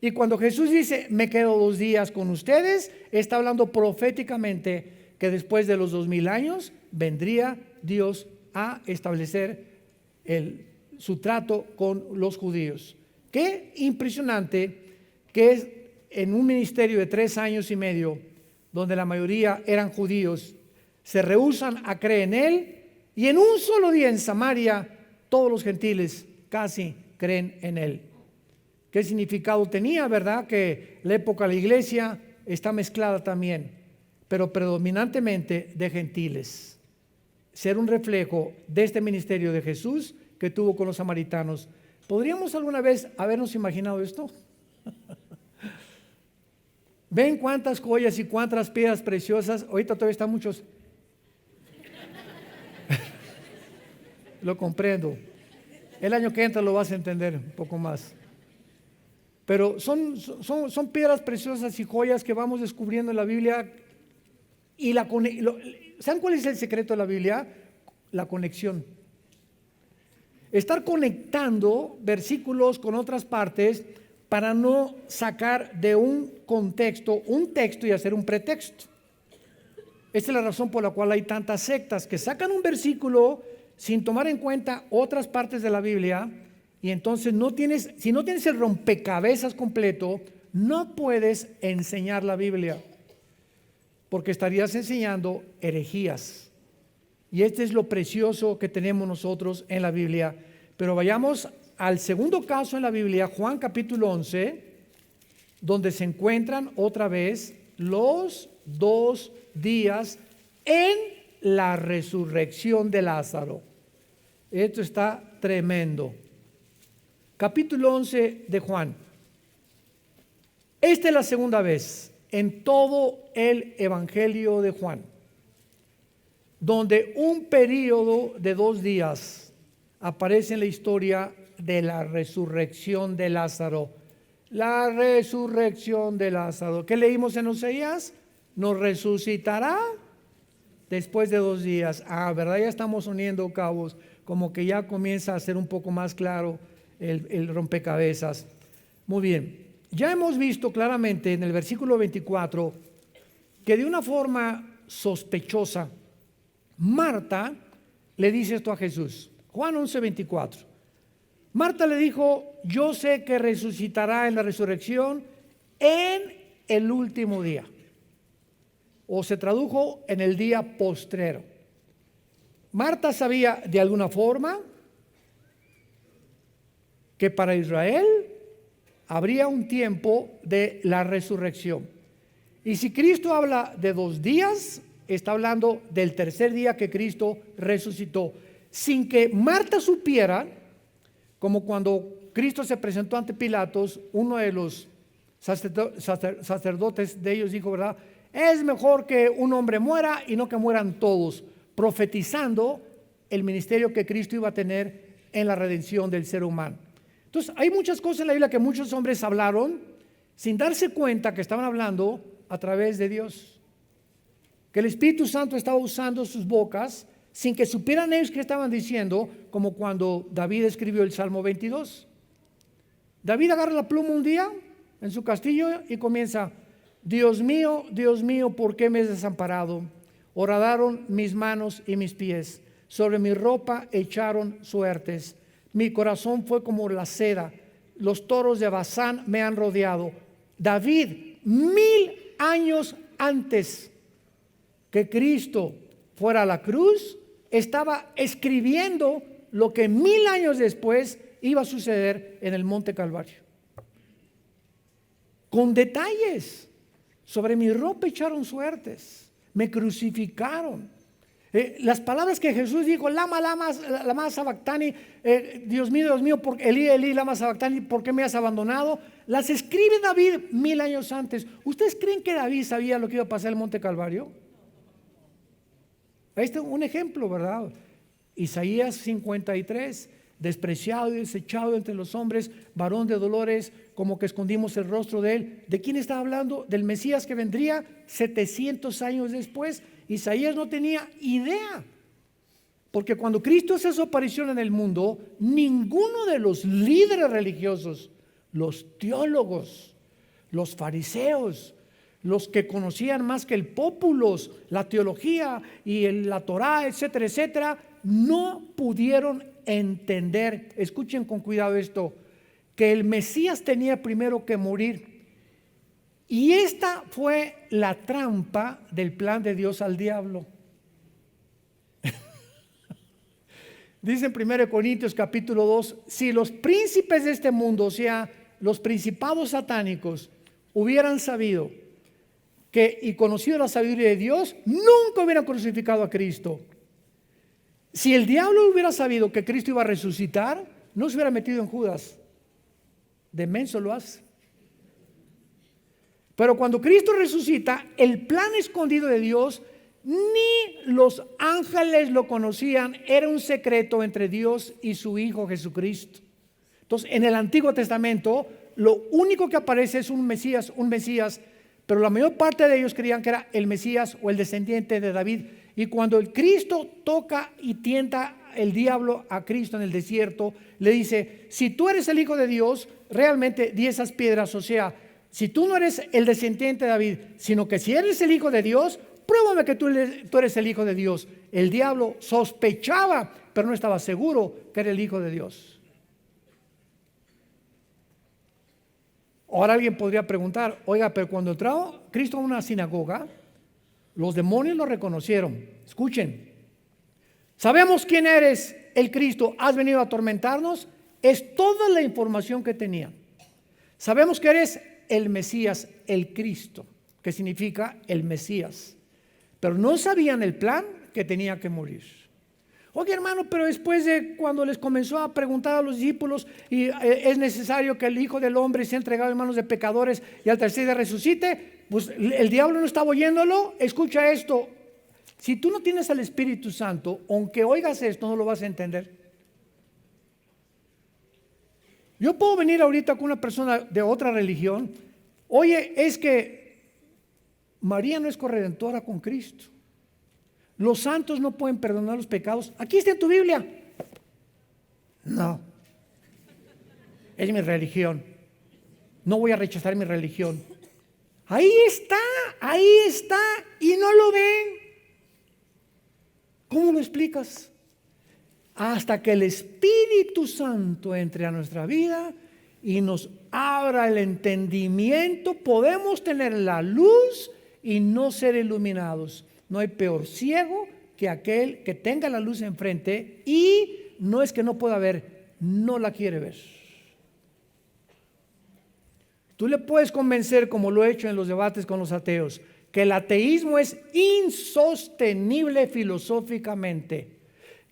Y cuando Jesús dice, me quedo 2 días con ustedes, está hablando proféticamente que después de los 2000 años vendría Dios a establecer su trato con los judíos. Qué impresionante que es en un ministerio de 3 años y medio, donde la mayoría eran judíos, se rehúsan a creer en Él, y en un solo día en Samaria, todos los gentiles casi creen en Él. ¿Qué significado tenía, verdad? Que la época de la iglesia está mezclada también, pero predominantemente de gentiles. Ser un reflejo de este ministerio de Jesús que tuvo con los samaritanos. ¿Podríamos alguna vez habernos imaginado esto? ¿Ven cuántas joyas y cuántas piedras preciosas? Ahorita todavía están muchos. Lo comprendo. El año que entra lo vas a entender un poco más. Pero son piedras preciosas y joyas que vamos descubriendo en la Biblia. Y ¿saben cuál es el secreto de la Biblia? La conexión. Estar conectando versículos con otras partes para no sacar de un contexto un texto y hacer un pretexto. Esta es la razón por la cual hay tantas sectas que sacan un versículo sin tomar en cuenta otras partes de la Biblia, y entonces si no tienes el rompecabezas completo, no puedes enseñar la Biblia, porque estarías enseñando herejías. Y este es lo precioso que tenemos nosotros en la Biblia. Pero vayamos al segundo caso en la Biblia, Juan capítulo 11, donde se encuentran otra vez los 2 días en la resurrección de Lázaro. Esto está tremendo. Capítulo 11 de Juan. Esta es la segunda vez en todo el Evangelio de Juan, donde un periodo de 2 días aparece en la historia de la resurrección de Lázaro. La resurrección de Lázaro. ¿Qué leímos en Oseas? Nos resucitará después de 2 días. ¿Verdad? Ya estamos uniendo cabos, como que ya comienza a ser un poco más claro el rompecabezas. Muy bien. Ya hemos visto claramente en el versículo 24 que de una forma sospechosa, Marta le dice esto a Jesús. Juan 11:24. Marta le dijo, yo sé que resucitará en la resurrección en el último día. O se tradujo en el día postrero. Marta sabía de alguna forma que para Israel habría un tiempo de la resurrección. Y si Cristo habla de 2 días, está hablando del tercer día que Cristo resucitó. Sin que Marta supiera, como cuando Cristo se presentó ante Pilatos, uno de los sacerdotes de ellos dijo, ¿verdad? Es mejor que un hombre muera y no que mueran todos, profetizando el ministerio que Cristo iba a tener en la redención del ser humano. Entonces hay muchas cosas en la Biblia que muchos hombres hablaron sin darse cuenta que estaban hablando a través de Dios, que el Espíritu Santo estaba usando sus bocas sin que supieran ellos qué estaban diciendo, como cuando David escribió el Salmo 22. David agarra la pluma un día en su castillo y comienza: Dios mío, ¿por qué me has desamparado? Horadaron mis manos y mis pies, sobre mi ropa echaron suertes. Mi corazón fue como la seda, los toros de Basán me han rodeado. David, 1000 años antes que Cristo fuera a la cruz, estaba escribiendo lo que 1000 años después iba a suceder en el Monte Calvario. Con detalles. Sobre mi ropa echaron suertes, me crucificaron. Las palabras que Jesús dijo, lama sabactani, Dios mío, Elí, lama sabactani, ¿por qué me has abandonado? Las escribe David 1000 años antes. ¿Ustedes creen que David sabía lo que iba a pasar en el Monte Calvario? Ahí está un ejemplo, ¿verdad? Isaías 53, despreciado y desechado entre los hombres, varón de dolores, como que escondimos el rostro de él. ¿De quién está hablando? Del Mesías que vendría 700 años después. Isaías no tenía idea, porque cuando Cristo hace su aparición en el mundo, ninguno de los líderes religiosos, los teólogos, los fariseos, los que conocían más que el populos, la teología y la Torá, etcétera, etcétera, no pudieron entender, escuchen con cuidado esto, que el Mesías tenía primero que morir. Y esta fue la trampa del plan de Dios al diablo. Dice en 1 Corintios capítulo 2, si los príncipes de este mundo, o sea, los principados satánicos, hubieran sabido y conocido la sabiduría de Dios, nunca hubieran crucificado a Cristo. Si el diablo hubiera sabido que Cristo iba a resucitar, no se hubiera metido en Judas. De menso lo hace. Pero cuando Cristo resucita, el plan escondido de Dios, ni los ángeles lo conocían, era un secreto entre Dios y su Hijo Jesucristo. Entonces, en el Antiguo Testamento, lo único que aparece es un Mesías, pero la mayor parte de ellos creían que era el Mesías o el descendiente de David. Y cuando el Cristo toca y tienta el diablo a Cristo en el desierto, le dice: si tú eres el Hijo de Dios, realmente di esas piedras, o sea, si tú no eres el descendiente de David, sino que si eres el Hijo de Dios, pruébame que tú eres el Hijo de Dios. El diablo sospechaba, pero no estaba seguro que era el Hijo de Dios. Ahora alguien podría preguntar: oiga, pero cuando entró Cristo a una sinagoga, los demonios lo reconocieron. Escuchen, sabemos quién eres, el Cristo, has venido a atormentarnos. Es toda la información que tenía. Sabemos que eres el Mesías, el Cristo, que significa el Mesías, pero no sabían el plan que tenía que morir. Oye, hermano, pero después de cuando les comenzó a preguntar a los discípulos, y es necesario que el Hijo del Hombre sea entregado en manos de pecadores y al tercer día resucite, pues el diablo no estaba oyéndolo. Escucha esto: si tú no tienes al Espíritu Santo, aunque oigas esto, no lo vas a entender. Yo puedo venir ahorita con una persona de otra religión: oye, es que María no es corredentora con Cristo, los santos no pueden perdonar los pecados. Aquí está en tu Biblia. No, es mi religión, no voy a rechazar mi religión. Ahí está, y no lo ven. ¿Cómo lo explicas? Hasta que el Espíritu Santo entre a nuestra vida y nos abra el entendimiento, podemos tener la luz y no ser iluminados. No hay peor ciego que aquel que tenga la luz enfrente y no es que no pueda ver, no la quiere ver. Tú le puedes convencer, como lo he hecho en los debates con los ateos, que el ateísmo es insostenible filosóficamente,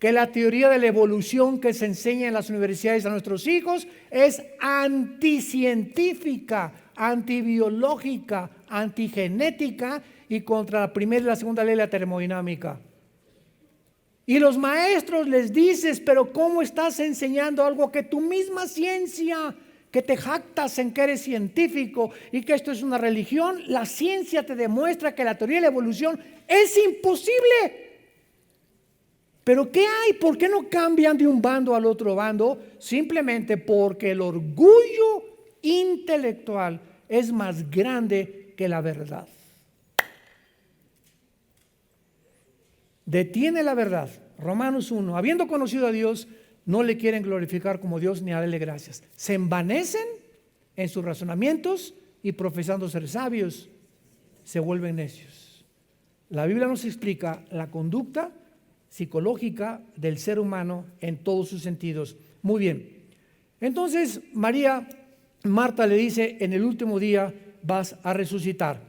que la teoría de la evolución que se enseña en las universidades a nuestros hijos es anticientífica, antibiológica, antigenética y contra la primera y la segunda ley de la termodinámica. Y los maestros les dices, pero ¿cómo estás enseñando algo que tu misma ciencia, que te jactas en que eres científico y que esto es una religión? La ciencia te demuestra que la teoría de la evolución es imposible. ¿Pero qué hay? ¿Por qué no cambian de un bando al otro bando? Simplemente porque el orgullo intelectual es más grande que la verdad. Detiene la verdad. Romanos 1. Habiendo conocido a Dios, no le quieren glorificar como Dios ni darle gracias. Se envanecen en sus razonamientos y profesando ser sabios, se vuelven necios. La Biblia nos explica la conducta psicológica del ser humano en todos sus sentidos. Muy bien. Entonces Marta le dice, en el último día vas a resucitar.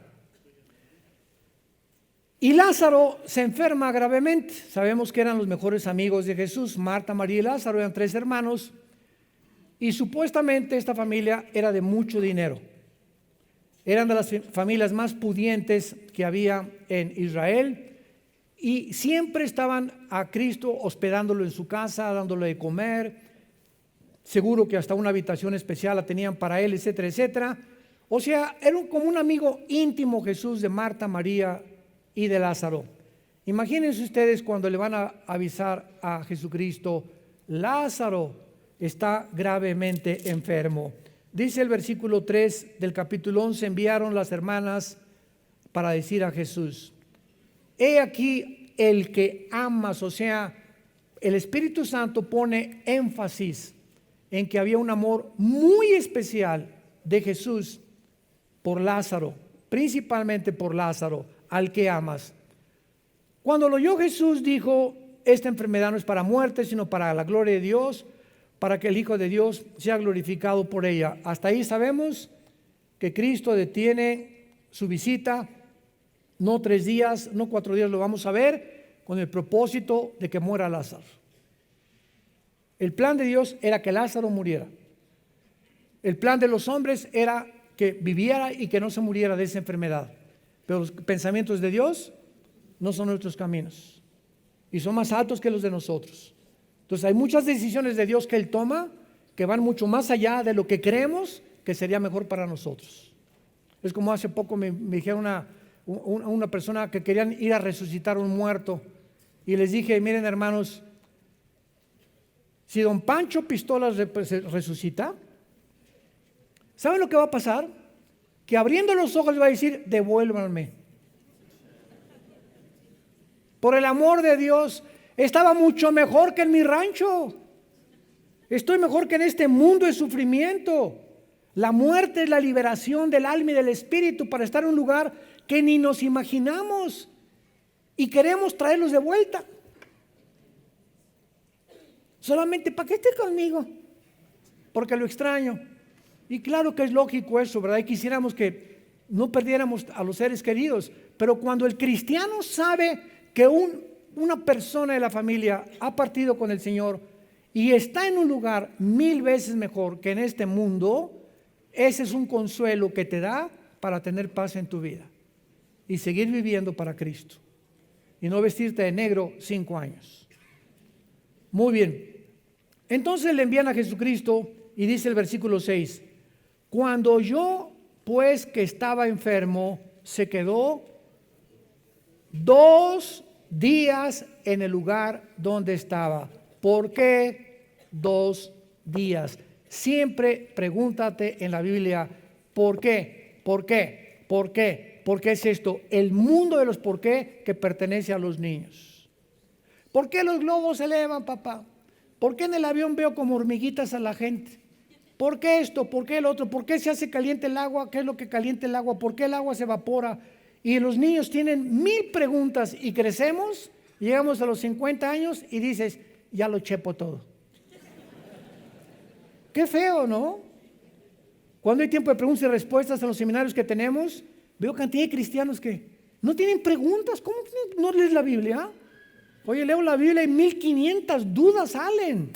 Y Lázaro se enferma gravemente. Sabemos que eran los mejores amigos de Jesús. Marta, María y Lázaro eran 3 hermanos. Y supuestamente esta familia era de mucho dinero. Eran de las familias más pudientes que había en Israel. Y siempre estaban a Cristo hospedándolo en su casa, dándole de comer. Seguro que hasta una habitación especial la tenían para él, etcétera, etcétera. O sea, era como un amigo íntimo Jesús de Marta, María y de Lázaro. Imagínense ustedes cuando le van a avisar a Jesucristo, Lázaro está gravemente enfermo. Dice el versículo 3 del capítulo 11, enviaron las hermanas para decir a Jesús, he aquí el que amas. O sea, el Espíritu Santo pone énfasis en que había un amor muy especial de Jesús por Lázaro, principalmente por Lázaro, al que amas. Cuando lo oyó Jesús dijo, esta enfermedad no es para muerte, sino para la gloria de Dios, para que el Hijo de Dios sea glorificado por ella. Hasta ahí sabemos que Cristo detiene su visita, no 3 días, no 4 días, lo vamos a ver, con el propósito de que muera Lázaro. El plan de Dios era que Lázaro muriera. El plan de los hombres era que viviera y que no se muriera de esa enfermedad. Pero los pensamientos de Dios no son nuestros caminos y son más altos que los de nosotros. Entonces hay muchas decisiones de Dios que Él toma que van mucho más allá de lo que creemos que sería mejor para nosotros. Es como hace poco me dijeron una persona que querían ir a resucitar un muerto y les dije, miren hermanos, si don Pancho Pistolas resucita, ¿saben lo que va a pasar? Que abriendo los ojos va a decir, devuélvanme. Por el amor de Dios, estaba mucho mejor que en mi rancho. Estoy mejor que en este mundo de sufrimiento. La muerte es la liberación del alma y del espíritu para estar en un lugar que ni nos imaginamos y queremos traerlos de vuelta. Solamente para que esté conmigo, porque lo extraño. Y claro que es lógico eso, ¿verdad? Y quisiéramos que no perdiéramos a los seres queridos. Pero cuando el cristiano sabe que una persona de la familia ha partido con el Señor y está en un lugar 1000 veces mejor que en este mundo, ese es un consuelo que te da para tener paz en tu vida y seguir viviendo para Cristo y no vestirte de negro 5 años. Muy bien. Entonces le envían a Jesucristo y dice el versículo 6, cuando oyó pues que estaba enfermo, se quedó 2 días en el lugar donde estaba. ¿Por qué 2 días? Siempre pregúntate en la Biblia, ¿por qué? ¿Por qué? ¿Por qué? ¿Por qué es esto? El mundo de los por qué que pertenece a los niños. ¿Por qué los globos se elevan, papá? ¿Por qué en el avión veo como hormiguitas a la gente? ¿Por qué esto? ¿Por qué el otro? ¿Por qué se hace caliente el agua? ¿Qué es lo que calienta el agua? ¿Por qué el agua se evapora? Y los niños tienen 1000 preguntas y crecemos, llegamos a los 50 años y dices, ya lo chepo todo. Qué feo, ¿no? Cuando hay tiempo de preguntas y respuestas en los seminarios que tenemos, veo cantidad de cristianos que no tienen preguntas. ¿Cómo no lees la Biblia? Oye, leo la Biblia y 1500 dudas salen.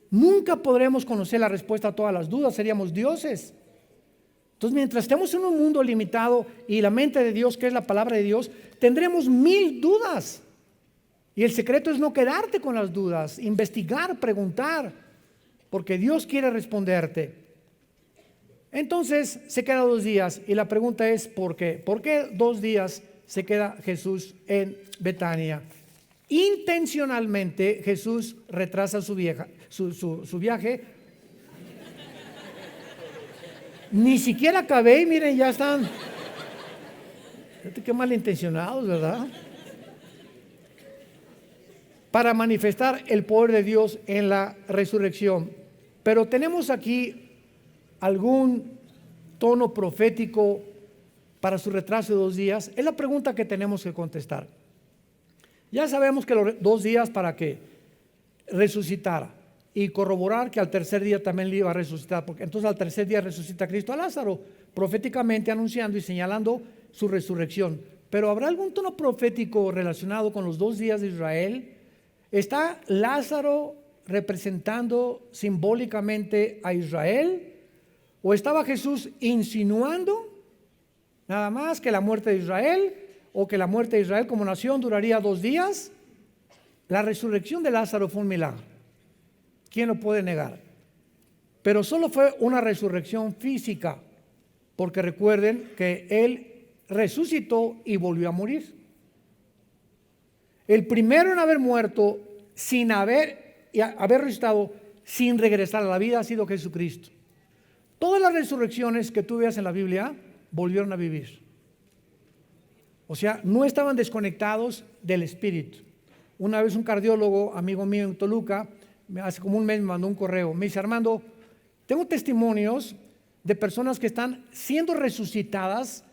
Nunca podremos conocer la respuesta a todas las dudas, seríamos dioses. Entonces, mientras estemos en un mundo limitado y la mente de Dios, que es la palabra de Dios, tendremos 1000 dudas. Y el secreto es no quedarte con las dudas, investigar, preguntar, porque Dios quiere responderte. Entonces, se queda 2 días y la pregunta es ¿por qué? ¿Por qué 2 días se queda Jesús en Betania? Intencionalmente Jesús retrasa su viaje. Ni siquiera acabé y miren, ya están. Qué malintencionados, ¿verdad? Para manifestar el poder de Dios en la resurrección. Pero tenemos aquí algún tono profético para su retraso de 2 días. Es la pregunta que tenemos que contestar. Ya sabemos que los 2 días para que resucitara y corroborar que al tercer día también le iba a resucitar, porque entonces al tercer día resucita Cristo a Lázaro, proféticamente anunciando y señalando su resurrección. Pero ¿habrá algún tono profético relacionado con los 2 días de Israel? ¿Está Lázaro representando simbólicamente a Israel? ¿O estaba Jesús insinuando nada más que la muerte de Israel, o que la muerte de Israel como nación duraría 2 días? La resurrección de Lázaro fue un milagro. ¿Quién lo puede negar? Pero solo fue una resurrección física, porque recuerden que él resucitó y volvió a morir. El primero en haber muerto sin haber resucitado, sin regresar a la vida, ha sido Jesucristo. Todas las resurrecciones que tú veas en la Biblia volvieron a vivir. O sea, no estaban desconectados del espíritu. Una vez un cardiólogo, amigo mío en Toluca, hace como un mes me mandó un correo. Me dice: Armando, tengo testimonios de personas que están siendo resucitadas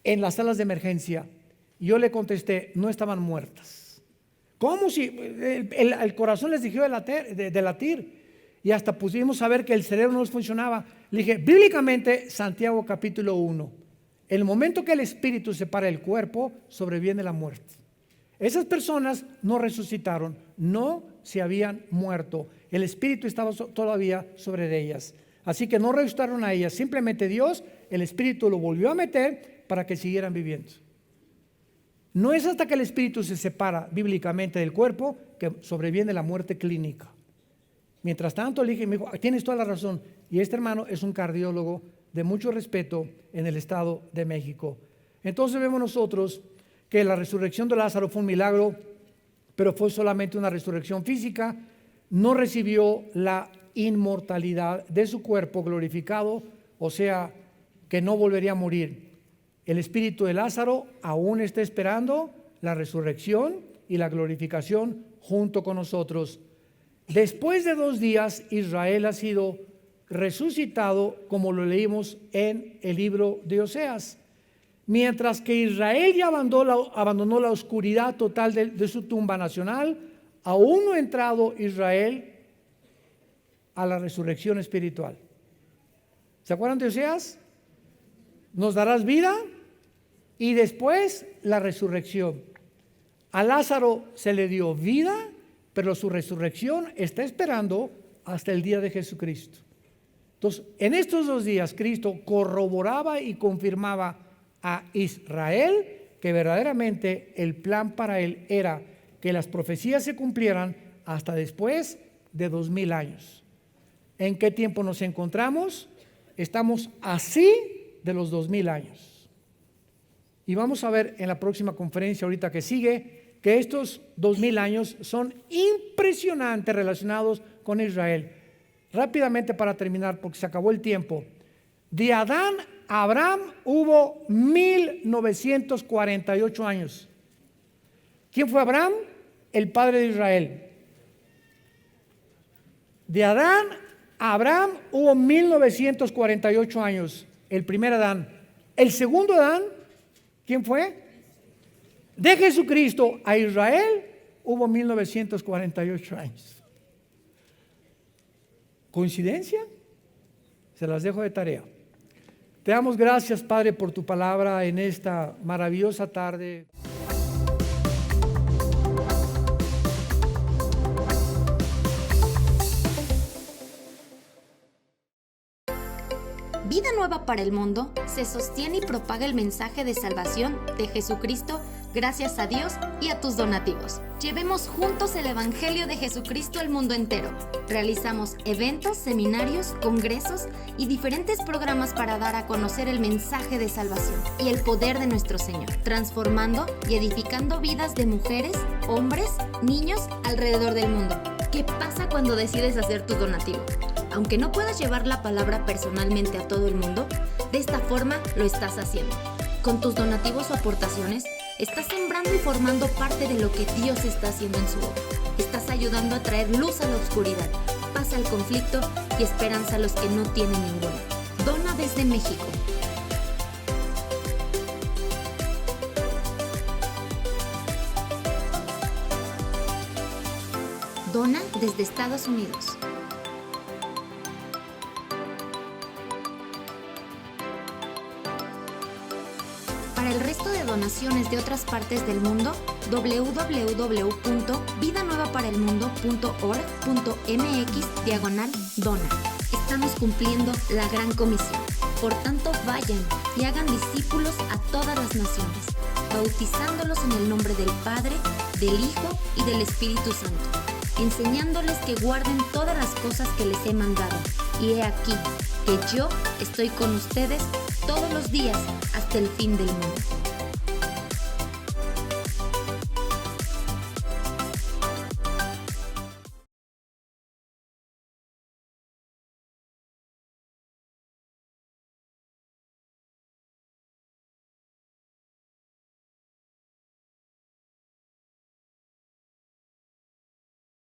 en las salas de emergencia. Y yo le contesté: no estaban muertas. ¿Cómo si el corazón les dejó de latir? Y hasta pudimos saber que el cerebro no les funcionaba. Le dije: bíblicamente, Santiago capítulo 1, el momento que el espíritu separa el cuerpo, sobreviene la muerte. Esas personas no resucitaron, no se habían muerto. El espíritu estaba todavía sobre ellas. Así que no resucitaron a ellas. Simplemente Dios, el espíritu lo volvió a meter para que siguieran viviendo. No es hasta que el espíritu se separa bíblicamente del cuerpo que sobreviene la muerte clínica. Mientras tanto, le dije, me dijo: tienes toda la razón. Y este hermano es un cardiólogo de mucho respeto en el Estado de México. Entonces vemos nosotros que la resurrección de Lázaro fue un milagro, pero fue solamente una resurrección física. No recibió la inmortalidad de su cuerpo glorificado, o sea, que no volvería a morir. El espíritu de Lázaro aún está esperando la resurrección y la glorificación junto con nosotros. Después de 2 días, Israel ha sido resucitado, como lo leímos en el libro de Oseas. Mientras que Israel ya abandonó la oscuridad total de su tumba nacional, aún no ha entrado Israel a la resurrección espiritual. ¿Se acuerdan de Oseas? Nos darás vida y después la resurrección. A Lázaro se le dio vida, pero su resurrección está esperando hasta el día de Jesucristo. Entonces, en estos 2 días, Cristo corroboraba y confirmaba a Israel que verdaderamente el plan para él era que las profecías se cumplieran hasta después de 2000 años. ¿En qué tiempo nos encontramos? Estamos así de los 2000 años. Y vamos a ver en la próxima conferencia ahorita que sigue que estos 2000 años son impresionantes relacionados con Israel. Rápidamente para terminar, porque se acabó el tiempo. De Adán a Abraham hubo 1948 años. ¿Quién fue Abraham? El padre de Israel. De Adán a Abraham hubo 1948 años. El primer Adán. El segundo Adán, ¿quién fue? De Jesucristo a Israel hubo 1948 años. ¿Coincidencia? Se las dejo de tarea. Te damos gracias, Padre, por tu palabra en esta maravillosa tarde. Vida Nueva para el Mundo se sostiene y propaga el mensaje de salvación de Jesucristo gracias a Dios y a tus donativos. Llevemos juntos el Evangelio de Jesucristo al mundo entero. Realizamos eventos, seminarios, congresos y diferentes programas para dar a conocer el mensaje de salvación y el poder de nuestro Señor, transformando y edificando vidas de mujeres, hombres, niños alrededor del mundo. ¿Qué pasa cuando decides hacer tu donativo? Aunque no puedas llevar la palabra personalmente a todo el mundo, de esta forma lo estás haciendo. Con tus donativos o aportaciones, estás sembrando y formando parte de lo que Dios está haciendo en su obra. Estás ayudando a traer luz a la oscuridad, paz al conflicto y esperanza a los que no tienen ninguna. Dona desde México. Dona desde Estados Unidos. Para el resto de donaciones de otras partes del mundo, www.vidanuevaparelmundo.org.mx/dona. Estamos cumpliendo la gran comisión. Por tanto, vayan y hagan discípulos a todas las naciones, bautizándolos en el nombre del Padre, del Hijo y del Espíritu Santo, enseñándoles que guarden todas las cosas que les he mandado. Y he aquí que yo estoy con ustedes todos los días hasta el fin del mundo.